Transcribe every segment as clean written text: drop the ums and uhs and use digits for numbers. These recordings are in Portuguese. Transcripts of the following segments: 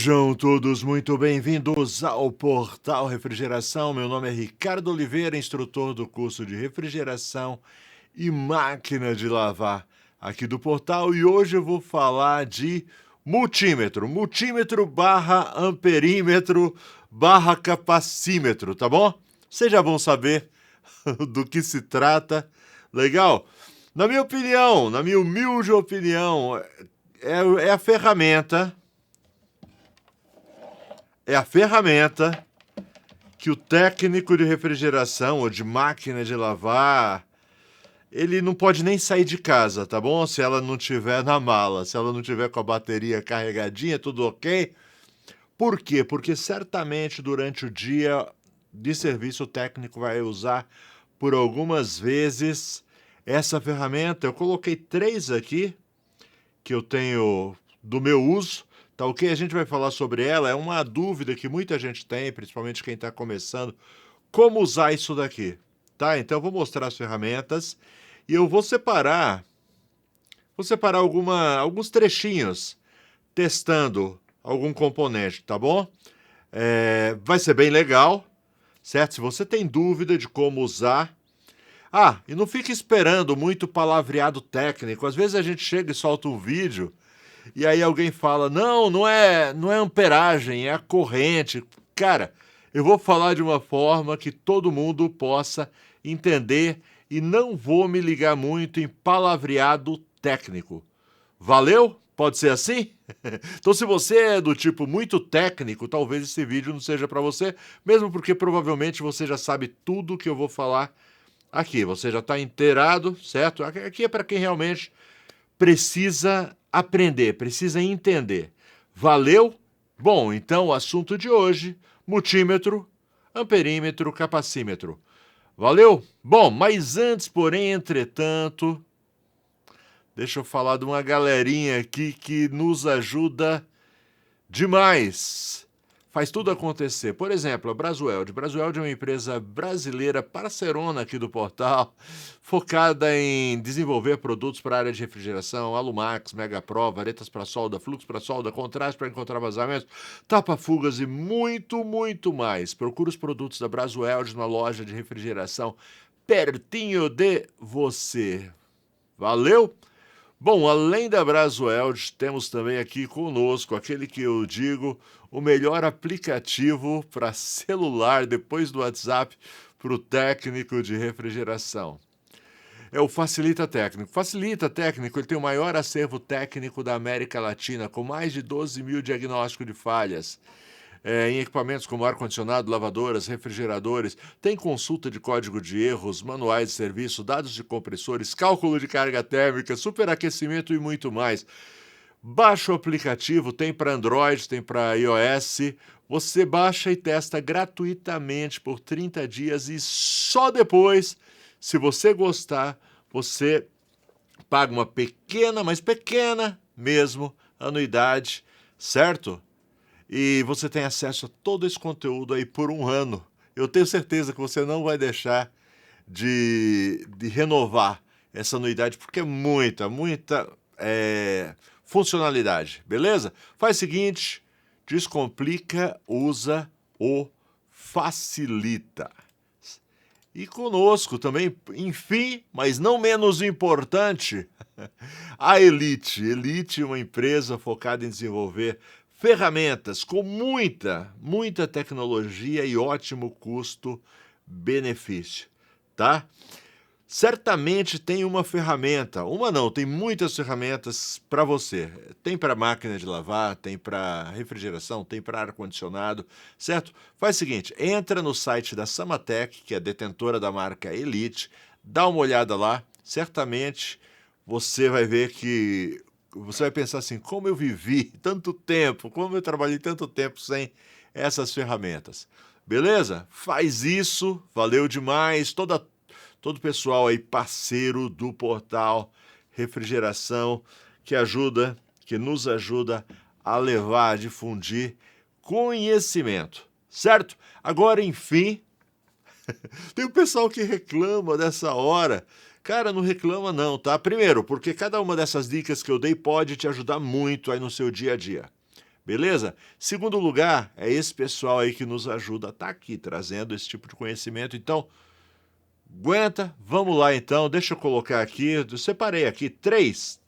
Sejam todos muito bem-vindos ao Portal Refrigeração. Meu nome é Ricardo Oliveira, instrutor do curso de refrigeração e máquina de lavar aqui do portal. E hoje eu vou falar de multímetro barra amperímetro barra capacímetro, tá bom? Vocês já vão saber do que se trata. Legal? Na minha opinião, na minha humilde opinião, é a ferramenta que o técnico de refrigeração ou de máquina de lavar, ele não pode nem sair de casa, tá bom? Se ela não tiver na mala, se ela não tiver com a bateria carregadinha, tudo ok? Por quê? Porque certamente durante o dia de serviço o técnico vai usar por algumas vezes essa ferramenta. Eu coloquei 3 aqui que eu tenho do meu uso. Tá ok? A gente vai falar sobre ela. É uma dúvida que muita gente tem, principalmente quem está começando. Como usar isso daqui? Tá? Então eu vou mostrar as ferramentas e eu vou separar alguns trechinhos testando algum componente, tá bom? Vai ser bem legal, certo? Se você tem dúvida de como usar. E não fique esperando muito palavreado técnico. Às vezes a gente chega e solta um vídeo e aí alguém fala, não é amperagem, é a corrente. Cara, eu vou falar de uma forma que todo mundo possa entender e não vou me ligar muito em palavreado técnico. Valeu? Pode ser assim? Então, se você é do tipo muito técnico, talvez esse vídeo não seja para você, mesmo porque provavelmente você já sabe tudo que eu vou falar aqui. Você já está inteirado, certo? Aqui é para quem realmente precisa aprender, precisa entender. Valeu? Bom, então o assunto de hoje, multímetro, amperímetro, capacímetro. Valeu? Bom, mas antes, porém, entretanto, deixa eu falar de uma galerinha aqui que nos ajuda demais. Faz tudo acontecer. Por exemplo, a Brasueld. Brasueld é uma empresa brasileira parceirona aqui do portal, focada em desenvolver produtos para a área de refrigeração, Alumax, Megapro, varetas para solda, fluxo para solda, contraste para encontrar vazamentos, tapa-fugas e muito, muito mais. Procure os produtos da Brasueld na loja de refrigeração pertinho de você. Valeu? Bom, além da Brasueld, temos também aqui conosco aquele que eu digo o melhor aplicativo para celular depois do WhatsApp para o técnico de refrigeração. É o Facilita Técnico. Facilita Técnico, ele tem o maior acervo técnico da América Latina, com mais de 12 mil diagnósticos de falhas. Em equipamentos como ar-condicionado, lavadoras, refrigeradores, tem consulta de código de erros, manuais de serviço, dados de compressores, cálculo de carga térmica, superaquecimento e muito mais. Baixa o aplicativo, tem para Android, tem para iOS. Você baixa e testa gratuitamente por 30 dias e só depois, se você gostar, você paga uma pequena, mas pequena mesmo, anuidade, certo? E você tem acesso a todo esse conteúdo aí por 1 ano. Eu tenho certeza que você não vai deixar de renovar essa anuidade, porque é muita funcionalidade, beleza? Faz o seguinte, descomplica, usa o Facilita. E conosco também, enfim, mas não menos importante, a Elite. Elite é uma empresa focada em desenvolver ferramentas com muita tecnologia e ótimo custo-benefício, tá? Certamente tem uma ferramenta, uma não, tem muitas ferramentas para você. Tem para máquina de lavar, tem para refrigeração, tem para ar-condicionado, certo? Faz o seguinte, entra no site da Samatec, que é detentora da marca Elite, dá uma olhada lá, certamente você vai ver que você vai pensar assim, como eu vivi tanto tempo, como eu trabalhei tanto tempo sem essas ferramentas. Beleza? Faz isso, valeu demais. Todo o pessoal aí parceiro do portal Refrigeração que nos ajuda a levar, a difundir conhecimento, certo? Agora, enfim, tem o pessoal que reclama dessa hora. Cara, não reclama não, tá? Primeiro, porque cada uma dessas dicas que eu dei pode te ajudar muito aí no seu dia a dia. Beleza? Segundo lugar, é esse pessoal aí que nos ajuda a estar aqui trazendo esse tipo de conhecimento. Então, aguenta, vamos lá então. Deixa eu colocar aqui, eu separei aqui três.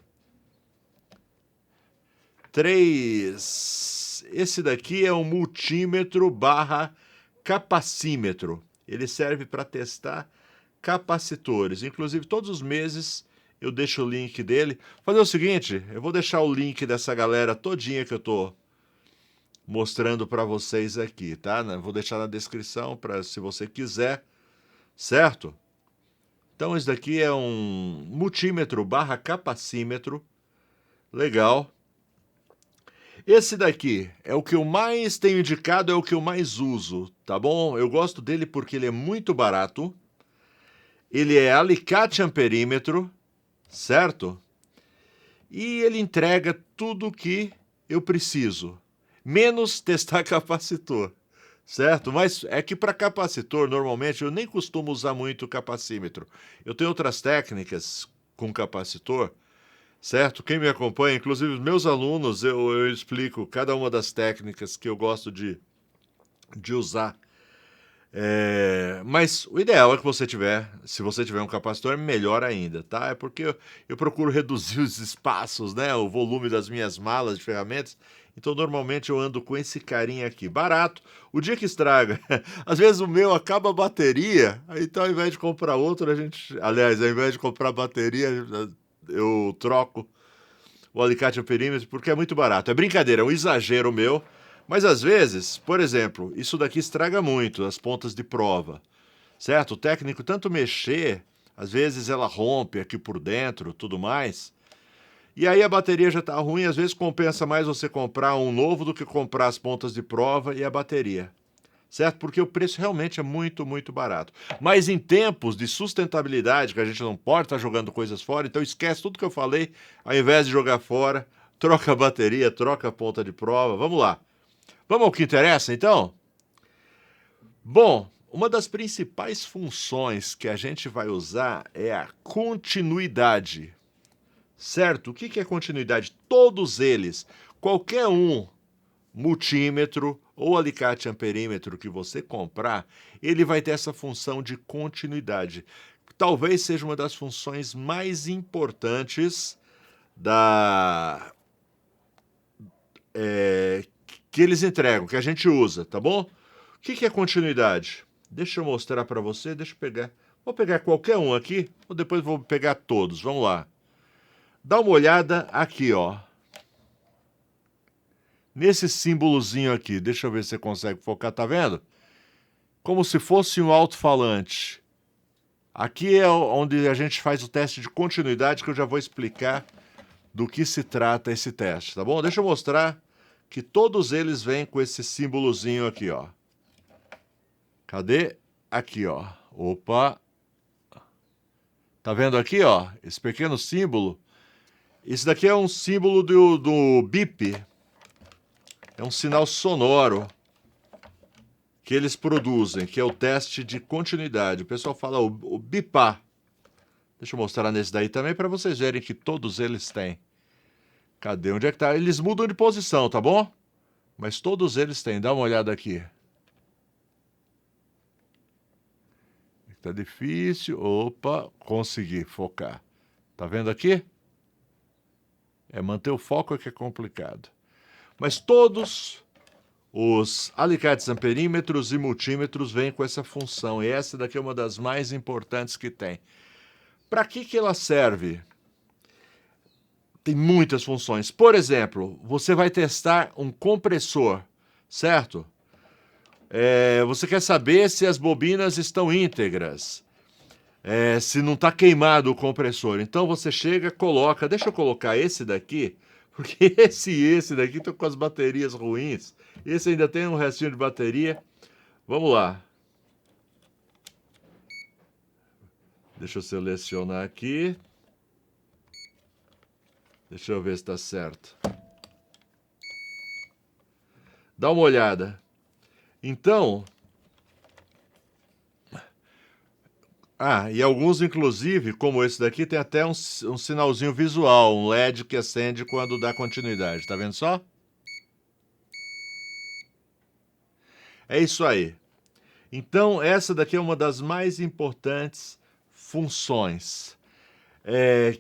Esse daqui é um multímetro barra capacímetro. Ele serve para testar capacitores. Inclusive, todos os meses eu deixo o link dele. Fazer o seguinte, eu vou deixar o link dessa galera todinha que eu tô mostrando para vocês aqui, tá? Vou deixar na descrição para se você quiser, certo? Então, esse daqui é um multímetro barra capacímetro. Legal. Esse daqui é o que eu mais tenho indicado, é o que eu mais uso, tá bom? Eu gosto dele porque ele é muito barato. Ele é alicate amperímetro, certo? E ele entrega tudo que eu preciso, menos testar capacitor, certo? Mas é que para capacitor, normalmente, eu nem costumo usar muito capacímetro. Eu tenho outras técnicas com capacitor, certo? Quem me acompanha, inclusive os meus alunos, eu explico cada uma das técnicas que eu gosto de usar. Mas o ideal é que você tiver, se você tiver um capacitor, melhor ainda, tá? É porque eu procuro reduzir os espaços, né? O volume das minhas malas de ferramentas. Então, normalmente eu ando com esse carinha aqui, barato. O dia que estraga, às vezes o meu acaba a bateria, então ao invés de comprar outro, aliás, ao invés de comprar bateria, eu troco o alicate amperímetro porque é muito barato. É brincadeira, é um exagero meu. Mas às vezes, por exemplo, isso daqui estraga muito as pontas de prova, certo? O técnico tanto mexer, às vezes ela rompe aqui por dentro, tudo mais. E aí a bateria já está ruim, às vezes compensa mais você comprar um novo do que comprar as pontas de prova e a bateria, certo? Porque o preço realmente é muito, muito barato. Mas em tempos de sustentabilidade, que a gente não pode estar jogando coisas fora, então esquece tudo que eu falei, ao invés de jogar fora, troca a bateria, troca a ponta de prova, vamos lá. Vamos ao que interessa, então? Bom, uma das principais funções que a gente vai usar é a continuidade, certo? O que é continuidade? Todos eles, qualquer um, multímetro ou alicate amperímetro que você comprar, ele vai ter essa função de continuidade. Talvez seja uma das funções mais importantes que eles entregam, que a gente usa, tá bom? O que é continuidade? Deixa eu mostrar para você, deixa eu pegar. Vou pegar qualquer um aqui, ou depois vou pegar todos, vamos lá. Dá uma olhada aqui, ó. Nesse símbolozinho aqui, deixa eu ver se você consegue focar, tá vendo? Como se fosse um alto-falante. Aqui é onde a gente faz o teste de continuidade, que eu já vou explicar do que se trata esse teste, tá bom? Deixa eu mostrar que todos eles vêm com esse símbolozinho aqui, ó. Cadê? Aqui, ó. Opa! Tá vendo aqui, ó? Esse pequeno símbolo. Esse daqui é um símbolo do bip. É um sinal sonoro que eles produzem, que é o teste de continuidade. O pessoal fala o bipar. Deixa eu mostrar nesse daí também para vocês verem que todos eles têm. Cadê? Onde é que tá? Eles mudam de posição, tá bom? Mas todos eles têm. Dá uma olhada aqui. Tá difícil. Opa, consegui focar. Tá vendo aqui? Manter o foco é que é complicado. Mas todos os alicates amperímetros e multímetros vêm com essa função. E essa daqui é uma das mais importantes que tem. Para que ela serve? Tem muitas funções. Por exemplo, você vai testar um compressor, certo? Você quer saber se as bobinas estão íntegras, se não está queimado o compressor. Então você chega, coloca... Deixa eu colocar esse daqui, porque esse daqui estão com as baterias ruins. Esse ainda tem um restinho de bateria. Vamos lá. Deixa eu selecionar aqui. Deixa eu ver se está certo. Dá uma olhada. Então... e alguns, inclusive, como esse daqui, tem até um sinalzinho visual, um LED que acende quando dá continuidade. Tá vendo só? É isso aí. Então, essa daqui é uma das mais importantes funções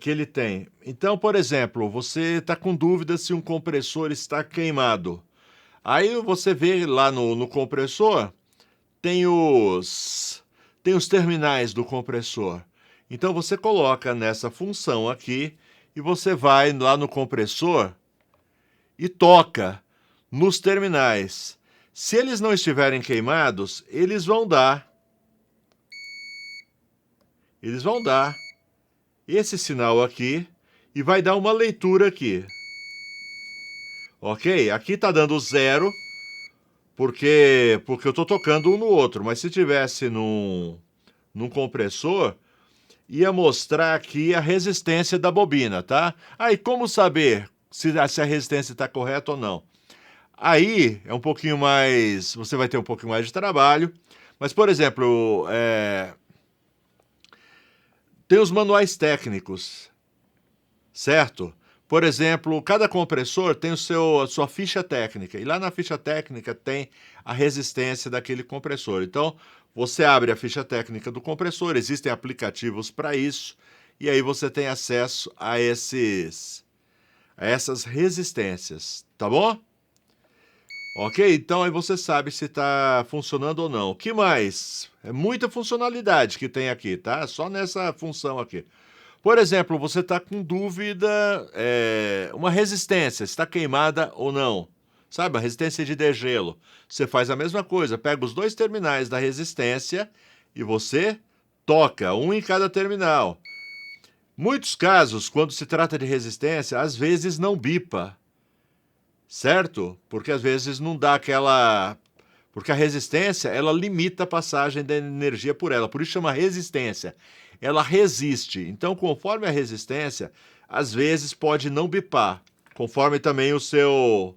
que ele tem. Então, por exemplo, você está com dúvida se um compressor está queimado. Aí você vê lá no compressor, tem os terminais do compressor. Então, você coloca nessa função aqui e você vai lá no compressor e toca nos terminais. Se eles não estiverem queimados, eles vão dar esse sinal aqui e vai dar uma leitura aqui. Ok? Aqui está dando 0, porque eu estou tocando um no outro. Mas se tivesse num compressor, ia mostrar aqui a resistência da bobina, tá? Aí, como saber se a resistência está correta ou não? Aí é um pouquinho mais. Você vai ter um pouquinho mais de trabalho. Mas, por exemplo, tem os manuais técnicos, certo? Por exemplo, cada compressor tem a sua ficha técnica. E lá na ficha técnica tem a resistência daquele compressor. Então, você abre a ficha técnica do compressor, existem aplicativos para isso. E aí você tem acesso a essas resistências, tá bom? Ok? Então aí você sabe se está funcionando ou não. O que mais? É muita funcionalidade que tem aqui, tá? Só nessa função aqui. Por exemplo, você está com dúvida, uma resistência, se está queimada ou não. Sabe, a resistência de degelo. Você faz a mesma coisa, pega os dois terminais da resistência e você toca, um em cada terminal. Muitos casos, quando se trata de resistência, às vezes não bipa. Certo? Porque às vezes não dá aquela... Porque a resistência, ela limita a passagem da energia por ela. Por isso chama resistência. Ela resiste. Então, conforme a resistência, às vezes pode não bipar. Conforme também o seu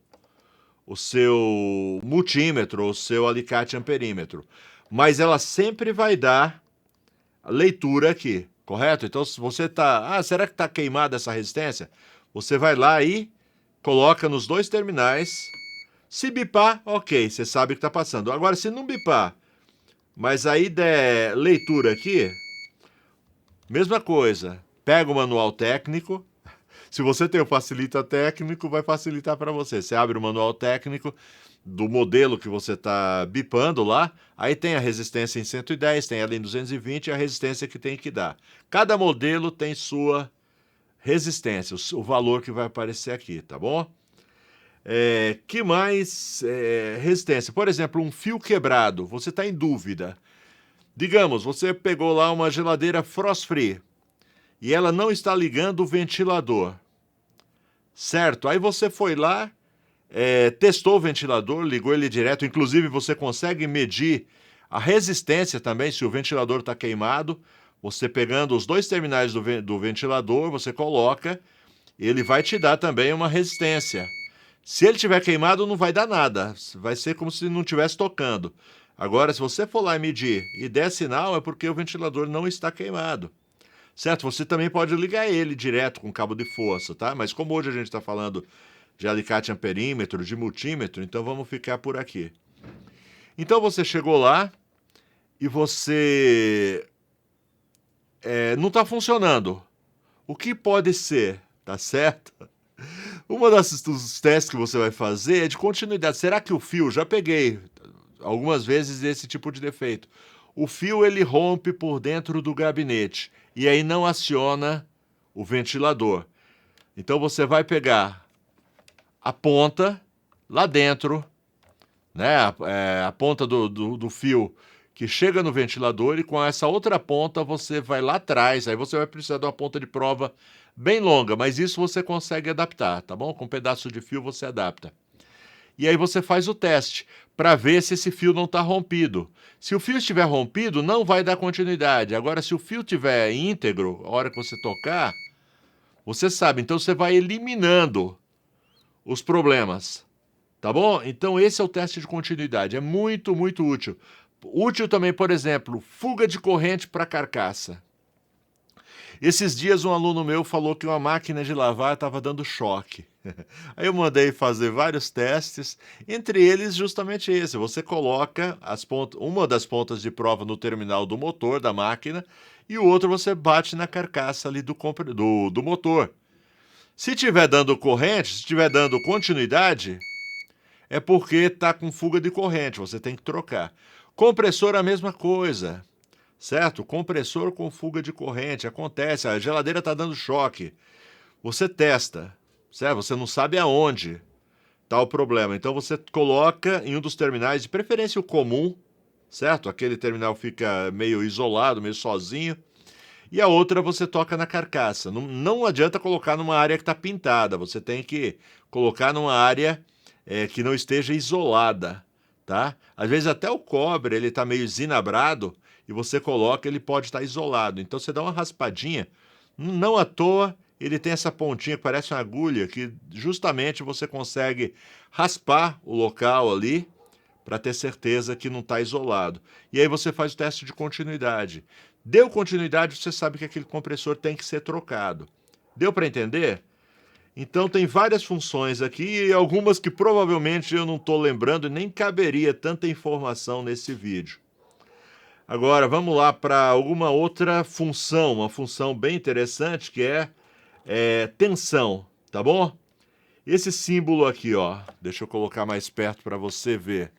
multímetro, o seu alicate amperímetro. Mas ela sempre vai dar leitura aqui, correto? Então, se você está... Ah, será que está queimada essa resistência? Você vai lá e coloca nos dois terminais. Se bipar, ok, você sabe o que está passando. Agora, se não bipar, mas aí der leitura aqui, mesma coisa. Pega o manual técnico. Se você tem o facilita técnico, vai facilitar para você. Você abre o manual técnico do modelo que você está bipando lá. Aí tem a resistência em 110, tem ela em 220 e a resistência que tem que dar. Cada modelo tem sua resistência, o valor que vai aparecer aqui, tá bom? Que mais? Resistência. Por exemplo, um fio quebrado, você está em dúvida. Digamos, você pegou lá uma geladeira frost free e ela não está ligando o ventilador, certo? Aí você foi lá, testou o ventilador, ligou ele direto, inclusive você consegue medir a resistência também, se o ventilador está queimado. Você pegando os dois terminais do ventilador, você coloca, ele vai te dar também uma resistência. Se ele tiver queimado, não vai dar nada. Vai ser como se não estivesse tocando. Agora, se você for lá e medir e der sinal, é porque o ventilador não está queimado. Certo? Você também pode ligar ele direto com cabo de força, tá? Mas como hoje a gente está falando de alicate amperímetro, de multímetro, então vamos ficar por aqui. Então você chegou lá e você não está funcionando. O que pode ser? Tá certo? Dos testes que você vai fazer é de continuidade. Será que o fio... Já peguei algumas vezes esse tipo de defeito. O fio ele rompe por dentro do gabinete e aí não aciona o ventilador. Então você vai pegar a ponta lá dentro, né? A ponta do fio que chega no ventilador e com essa outra ponta você vai lá atrás. Aí você vai precisar de uma ponta de prova bem longa, mas isso você consegue adaptar, tá bom? Com um pedaço de fio você adapta. E aí você faz o teste para ver se esse fio não está rompido. Se o fio estiver rompido, não vai dar continuidade. Agora, se o fio estiver íntegro, a hora que você tocar, você sabe. Então você vai eliminando os problemas, tá bom? Então esse é o teste de continuidade. É muito, muito útil. Útil também, por exemplo, fuga de corrente para carcaça. Esses dias um aluno meu falou que uma máquina de lavar estava dando choque. Aí eu mandei fazer vários testes, entre eles justamente esse. Você coloca uma das pontas de prova no terminal do motor da máquina e o outro você bate na carcaça ali do motor. Se estiver dando corrente, se estiver dando continuidade, é porque está com fuga de corrente, você tem que trocar. Compressor a mesma coisa, certo? Compressor com fuga de corrente, acontece, a geladeira está dando choque. Você testa, certo? Você não sabe aonde está o problema. Então você coloca em um dos terminais, de preferência o comum, certo? Aquele terminal fica meio isolado, meio sozinho. E a outra você toca na carcaça. Não adianta colocar numa área que está pintada, você tem que colocar numa área que não esteja isolada, tá? Às vezes até o cobre ele está meio zinabrado e você coloca, ele pode estar isolado. Então você dá uma raspadinha, não à toa ele tem essa pontinha que parece uma agulha, que justamente você consegue raspar o local ali para ter certeza que não está isolado. E aí você faz o teste de continuidade. Deu continuidade, você sabe que aquele compressor tem que ser trocado. Deu para entender? Então tem várias funções aqui e algumas que provavelmente eu não estou lembrando e nem caberia tanta informação nesse vídeo. Agora vamos lá para alguma outra função, uma função bem interessante que é tensão, tá bom? Esse símbolo aqui, ó, deixa eu colocar mais perto para você ver.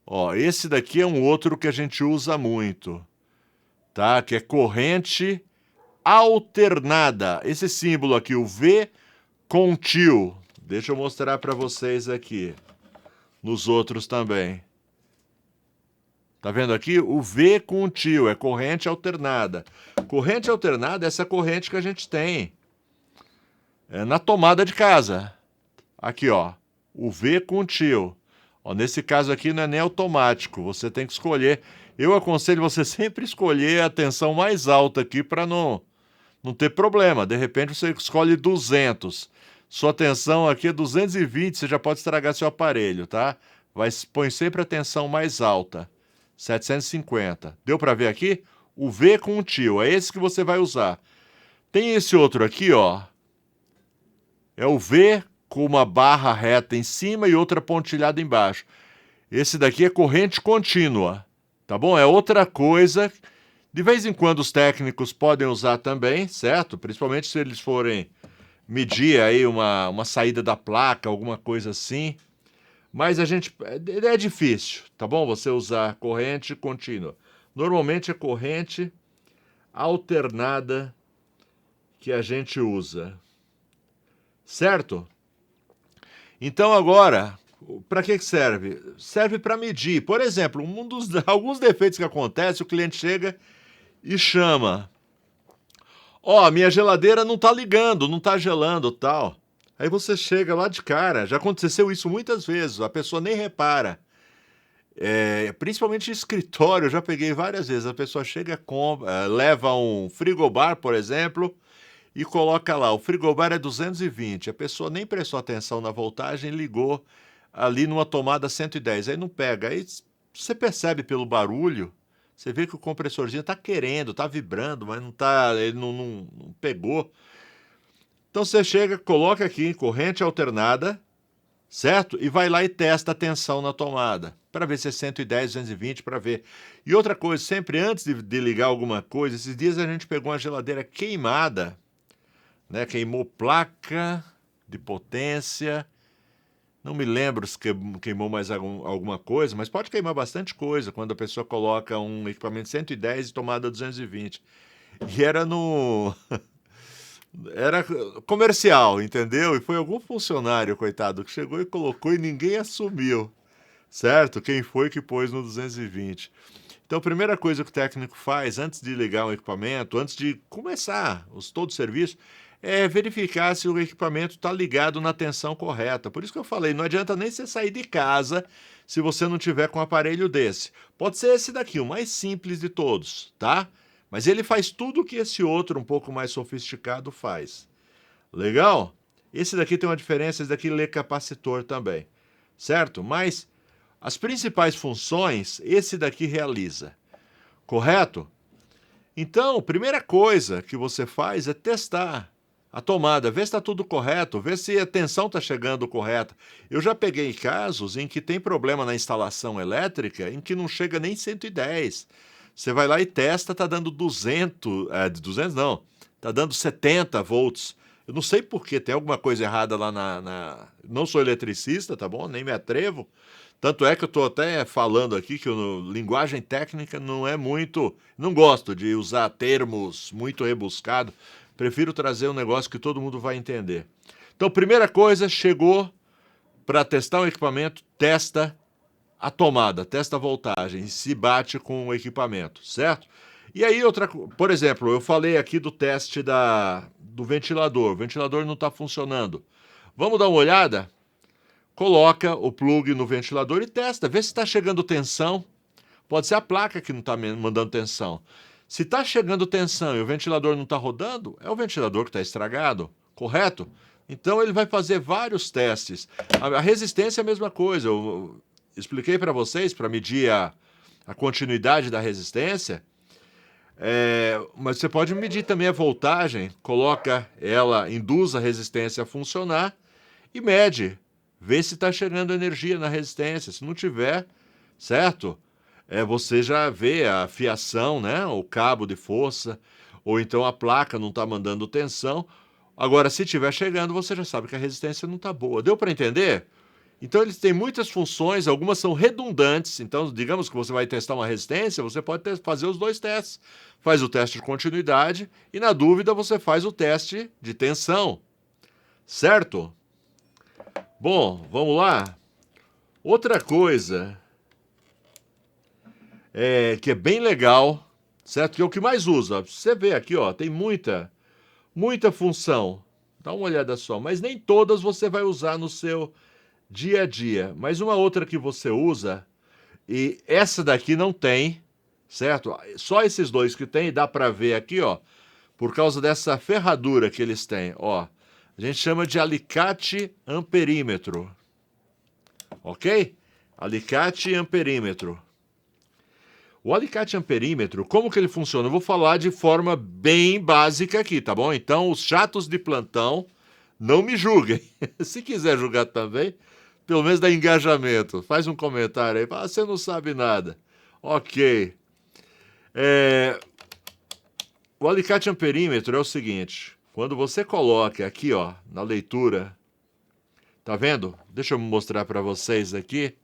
Ó, esse daqui é um outro que a gente usa muito, tá? Que é corrente alternada. Esse símbolo aqui, o V com tio. Deixa eu mostrar para vocês aqui, nos outros também. Tá vendo aqui? O V com tio, é corrente alternada. Corrente alternada é essa corrente que a gente tem na tomada de casa. Aqui, ó, o V com tio. Ó, nesse caso aqui não é nem automático, você tem que escolher. Eu aconselho você sempre escolher a tensão mais alta aqui para não ter problema. De repente você escolhe 200. Sua tensão aqui é 220, você já pode estragar seu aparelho, tá? Põe sempre a tensão mais alta, 750. Deu para ver aqui? O V com o tio, é esse que você vai usar. Tem esse outro aqui, ó. É o V com uma barra reta em cima e outra pontilhada embaixo. Esse daqui é corrente contínua, tá bom? É outra coisa. De vez em quando os técnicos podem usar também, certo? Principalmente se eles forem medir aí uma saída da placa, alguma coisa assim. Mas é difícil, tá bom? Você usar corrente contínua. Normalmente é corrente alternada que a gente usa, certo? Então agora, para que serve? Serve para medir. Por exemplo, alguns defeitos que acontecem, o cliente chega e chama. Ó, minha geladeira não tá ligando, não tá gelando, tal. Aí você chega lá de cara, já aconteceu isso muitas vezes, a pessoa nem repara. Principalmente em escritório, eu já peguei várias vezes. A pessoa chega, leva um frigobar, por exemplo, e coloca lá, o frigobar é 220. A pessoa nem prestou atenção na voltagem, ligou ali numa tomada 110. Aí não pega. Aí você percebe pelo barulho, você vê que o compressorzinho está querendo, está vibrando, mas não tá, ele não pegou. Então você chega, coloca aqui em corrente alternada, certo? E vai lá e testa a tensão na tomada, para ver se é 110, 220, para ver. E outra coisa, sempre antes de ligar alguma coisa, esses dias a gente pegou uma geladeira queimada, né? Queimou placa de potência, não me lembro se queimou mais alguma coisa, mas pode queimar bastante coisa quando a pessoa coloca um equipamento 110 e tomada 220. E era era comercial, entendeu? E foi algum funcionário, coitado, que chegou e colocou e ninguém assumiu, certo? Quem foi que pôs no 220? Então, a primeira coisa que o técnico faz antes de ligar um equipamento, antes de começar todo o serviço, é verificar se o equipamento está ligado na tensão correta. Por isso que eu falei, não adianta nem você sair de casa se você não tiver com um aparelho desse. Pode ser esse daqui, o mais simples de todos, tá? Mas ele faz tudo o que esse outro, um pouco mais sofisticado, faz. Legal? Esse daqui tem uma diferença, esse daqui lê capacitor também, certo? Mas as principais funções, esse daqui realiza, correto? Então, a primeira coisa que você faz é testar a tomada, vê se está tudo correto, vê se a tensão está chegando correta. Eu já peguei casos em que tem problema na instalação elétrica em que não chega nem 110. Você vai lá e testa, está dando 200, 200 não, está dando 70 volts. Eu não sei por quê, tem alguma coisa errada lá Não sou eletricista, tá bom? Nem me atrevo. Tanto é que eu estou até falando aqui que linguagem técnica não é muito... Não gosto de usar termos muito rebuscados. Prefiro trazer um negócio que todo mundo vai entender. Então, primeira coisa, chegou para testar o equipamento, testa a tomada, testa a voltagem, se bate com o equipamento, certo? E aí, por exemplo, eu falei aqui do teste do ventilador. O ventilador não está funcionando. Vamos dar uma olhada? Coloca o plug no ventilador e testa, vê se está chegando tensão. Pode ser a placa que não está mandando tensão. Se está chegando tensão e o ventilador não está rodando, é o ventilador que está estragado, correto? Então ele vai fazer vários testes. A resistência é a mesma coisa. Eu expliquei para vocês, para medir a continuidade da resistência, mas você pode medir também a voltagem, coloca ela, induz a resistência a funcionar e mede. Vê se está chegando energia na resistência. Se não tiver, certo? Você já vê a fiação, né? O cabo de força, ou então a placa não está mandando tensão. Agora, se estiver chegando, você já sabe que a resistência não está boa. Deu para entender? Então, eles têm muitas funções, algumas são redundantes. Então, digamos que você vai testar uma resistência, você pode fazer os dois testes. Faz o teste de continuidade e, na dúvida, você faz o teste de tensão. Certo? Bom, vamos lá. Outra coisa que é bem legal, certo? Que é o que mais usa. Você vê aqui, ó, tem muita função. Dá uma olhada só, mas nem todas você vai usar no seu dia a dia. Mas uma outra que você usa, e essa daqui não tem, certo? Só esses dois que tem, dá para ver aqui, ó, por causa dessa ferradura que eles têm, ó. A gente chama de alicate amperímetro. Ok? Alicate amperímetro. O alicate amperímetro, como que ele funciona? Eu vou falar de forma bem básica aqui, tá bom? Então, os chatos de plantão, não me julguem. Se quiser julgar também, pelo menos dá engajamento. Faz um comentário aí. Você não sabe nada. Ok. O alicate amperímetro é o seguinte. Quando você coloca aqui, ó, na leitura, tá vendo? Deixa eu mostrar para vocês aqui.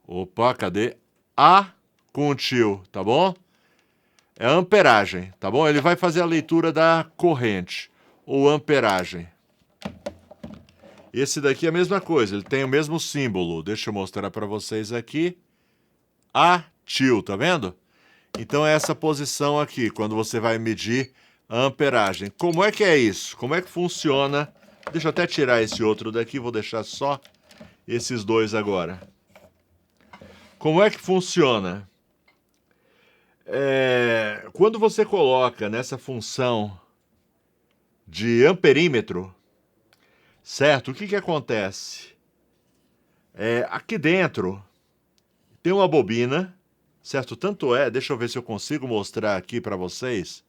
Opa, cadê? A com o tio, tá bom? É a amperagem, tá bom? Ele vai fazer a leitura da corrente, ou amperagem. Esse daqui é a mesma coisa, ele tem o mesmo símbolo. Deixa eu mostrar para vocês aqui. A tio, tá vendo? Então é essa posição aqui, quando você vai medir a amperagem. Como é que é isso? Como é que funciona? Deixa eu até tirar esse outro daqui, vou deixar só esses dois agora. Como é que funciona? Quando você coloca nessa função de amperímetro, certo? O que acontece? Aqui dentro tem uma bobina, certo? Tanto deixa eu ver se eu consigo mostrar aqui para vocês.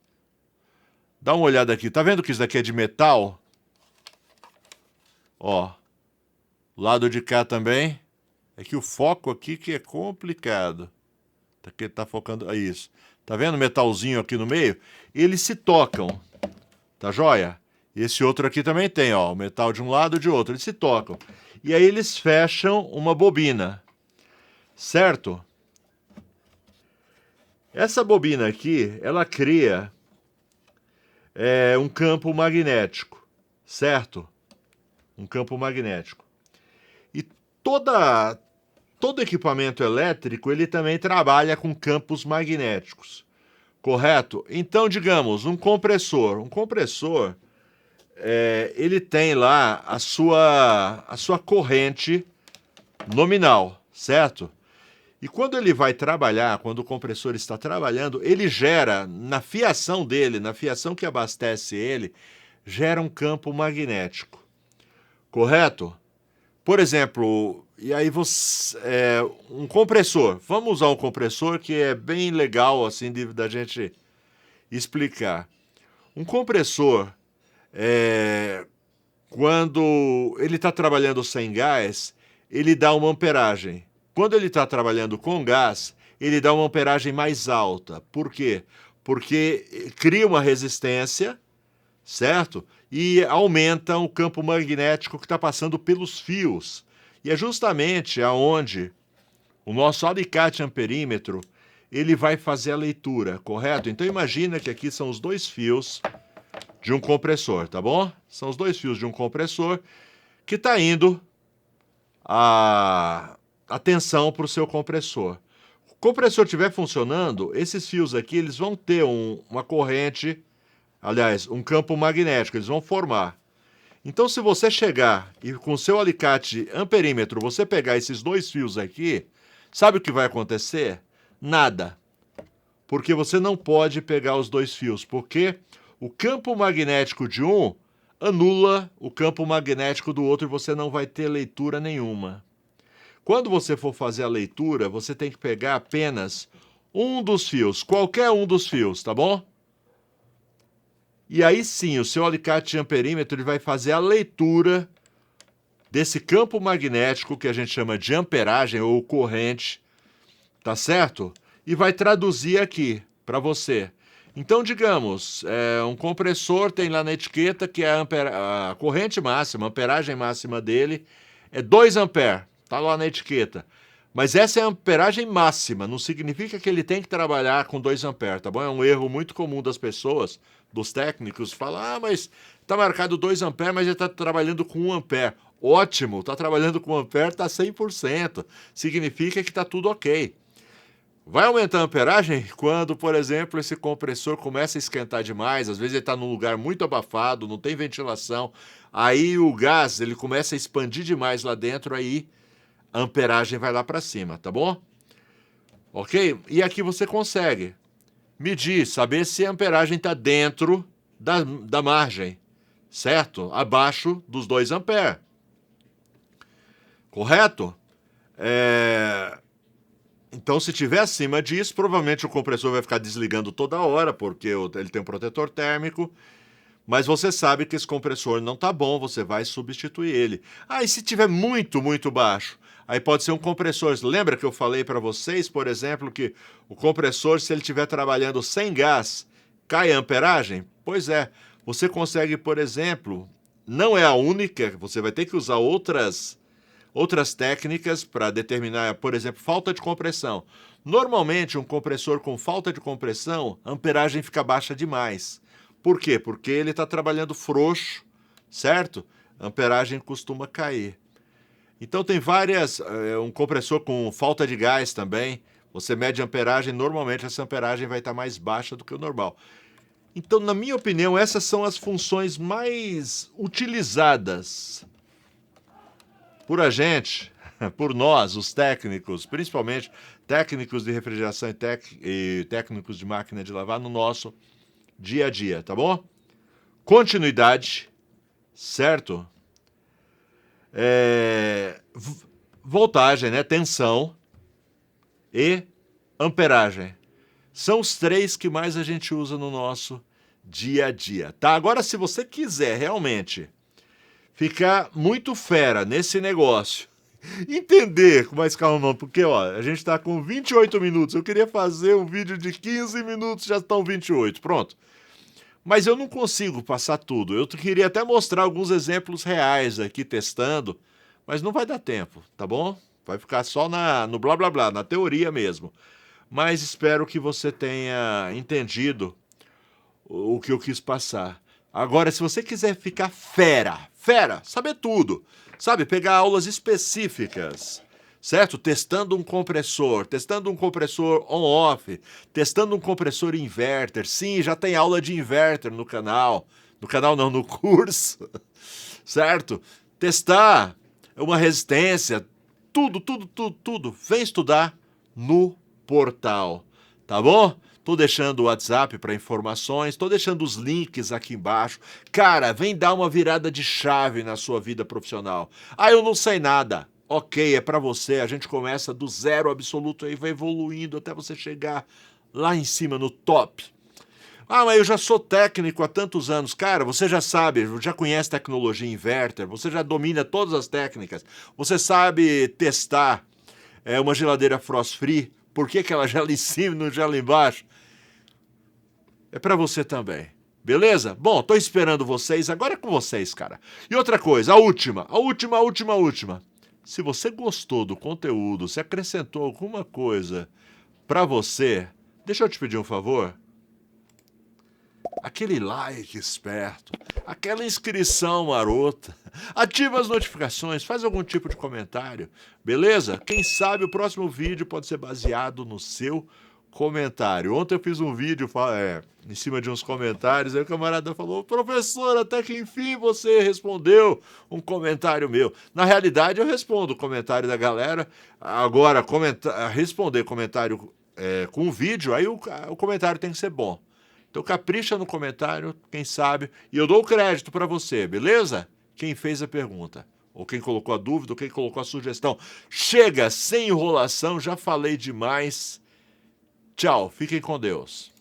Dá uma olhada aqui, tá vendo que isso daqui é de metal? Ó, lado de cá também. É que o foco aqui que é complicado. Aqui tá focando, isso. Tá vendo o metalzinho aqui no meio? Eles se tocam, tá joia? Esse outro aqui também tem, ó, o metal de um lado e de outro, eles se tocam. E aí eles fecham uma bobina, certo? Essa bobina aqui, ela cria um campo magnético, certo? Um campo magnético. E todo equipamento elétrico, ele também trabalha com campos magnéticos, correto? Então, digamos, um compressor. Um compressor, ele tem lá a sua corrente nominal, certo? E quando ele vai trabalhar, quando o compressor está trabalhando, ele gera, na fiação dele, na fiação que abastece ele, gera um campo magnético, correto? Por exemplo, e aí um compressor. Vamos usar um compressor que é bem legal assim da gente explicar. Um compressor, Quando ele está trabalhando sem gás, ele dá uma amperagem. Quando ele está trabalhando com gás, ele dá uma amperagem mais alta. Por quê? Porque cria uma resistência, certo? E aumenta o campo magnético que está passando pelos fios. E é justamente aonde o nosso alicate amperímetro ele vai fazer a leitura, correto? Então imagina que aqui são os dois fios de um compressor, tá bom? São os dois fios de um compressor que está indo a tensão para o seu compressor. O compressor estiver funcionando, esses fios aqui eles vão ter uma corrente, aliás, um campo magnético, eles vão formar. Então, se você chegar e com o seu alicate amperímetro, você pegar esses dois fios aqui, sabe o que vai acontecer? Nada. Porque você não pode pegar os dois fios, porque o campo magnético de um anula o campo magnético do outro e você não vai ter leitura nenhuma. Quando você for fazer a leitura, você tem que pegar apenas um dos fios, qualquer um dos fios, tá bom? E aí sim, o seu alicate de amperímetro ele vai fazer a leitura desse campo magnético que a gente chama de amperagem ou corrente, tá certo? E vai traduzir aqui para você. Então, digamos, um compressor tem lá na etiqueta que a corrente máxima, a amperagem máxima dele é 2 amperes, tá lá na etiqueta. Mas essa é a amperagem máxima, não significa que ele tem que trabalhar com 2 amperes, tá bom? É um erro muito comum das pessoas, dos técnicos, falar, mas tá marcado 2 amperes, mas ele está trabalhando com 1 ampere. Ótimo, está trabalhando com 1 ampere, está 100%, significa que está tudo ok. Vai aumentar a amperagem quando, por exemplo, esse compressor começa a esquentar demais, às vezes ele está num lugar muito abafado, não tem ventilação, aí o gás ele começa a expandir demais lá dentro, aí a amperagem vai lá para cima, tá bom? Ok? E aqui você consegue medir, saber se a amperagem está dentro da margem, certo? Abaixo dos 2 amperes. Correto? Então, se estiver acima disso, provavelmente o compressor vai ficar desligando toda hora, porque ele tem um protetor térmico, mas você sabe que esse compressor não está bom, você vai substituir ele. Ah, e se estiver muito, muito baixo? Aí pode ser um compressor. Lembra que eu falei para vocês, por exemplo, que o compressor, se ele estiver trabalhando sem gás, cai a amperagem? Pois é, você consegue, por exemplo, não é a única, você vai ter que usar outras técnicas para determinar, por exemplo, falta de compressão. Normalmente, um compressor com falta de compressão, a amperagem fica baixa demais. Por quê? Porque ele está trabalhando frouxo, certo? A amperagem costuma cair. Então, tem um compressor com falta de gás também. Você mede a amperagem, normalmente essa amperagem vai estar mais baixa do que o normal. Então, na minha opinião, essas são as funções mais utilizadas por a gente, por nós, os técnicos, principalmente técnicos de refrigeração e técnicos de máquina de lavar no nosso dia a dia, tá bom? Continuidade, certo? Voltagem, né? Tensão e amperagem. São os 3 que mais a gente usa no nosso dia a dia, tá? Agora, se você quiser realmente ficar muito fera nesse negócio, entender com mais calma, porque ó, a gente está com 28 minutos, eu queria fazer um vídeo de 15 minutos, já estão 28, pronto. Mas eu não consigo passar tudo, eu queria até mostrar alguns exemplos reais aqui testando, mas não vai dar tempo, tá bom? Vai ficar só no blá blá blá, na teoria mesmo. Mas espero que você tenha entendido o que eu quis passar. Agora, se você quiser ficar fera, saber tudo, sabe, pegar aulas específicas, certo? Testando um compressor on-off, testando um compressor inverter. Sim, já tem aula de inverter no canal. No canal não, no curso, certo? Testar uma resistência, tudo. Vem estudar no portal, tá bom? Tô deixando o WhatsApp para informações, tô deixando os links aqui embaixo. Cara, vem dar uma virada de chave na sua vida profissional. Ah, eu não sei nada. Ok, é para você. A gente começa do zero absoluto e vai evoluindo até você chegar lá em cima no top. Ah, mas eu já sou técnico há tantos anos. Cara, você já sabe, já conhece tecnologia inverter, você já domina todas as técnicas, você sabe testar uma geladeira frost free, por que ela gela em cima e não gela embaixo? É para você também. Beleza? Bom, tô esperando vocês. Agora é com vocês, cara. E outra coisa, a última. Se você gostou do conteúdo, se acrescentou alguma coisa para você, deixa eu te pedir um favor. Aquele like esperto, aquela inscrição marota, ativa as notificações, faz algum tipo de comentário, beleza? Quem sabe o próximo vídeo pode ser baseado no seu comentário. Ontem eu fiz um vídeo em cima de uns comentários, aí o camarada falou: professor, até que enfim você respondeu um comentário meu. Na realidade eu respondo o comentário da galera, agora responder comentário com vídeo, aí o comentário tem que ser bom. Então capricha no comentário, quem sabe, e eu dou o crédito para você, beleza? Quem fez a pergunta, ou quem colocou a dúvida, ou quem colocou a sugestão. Chega, sem enrolação, já falei demais. Tchau, fiquem com Deus.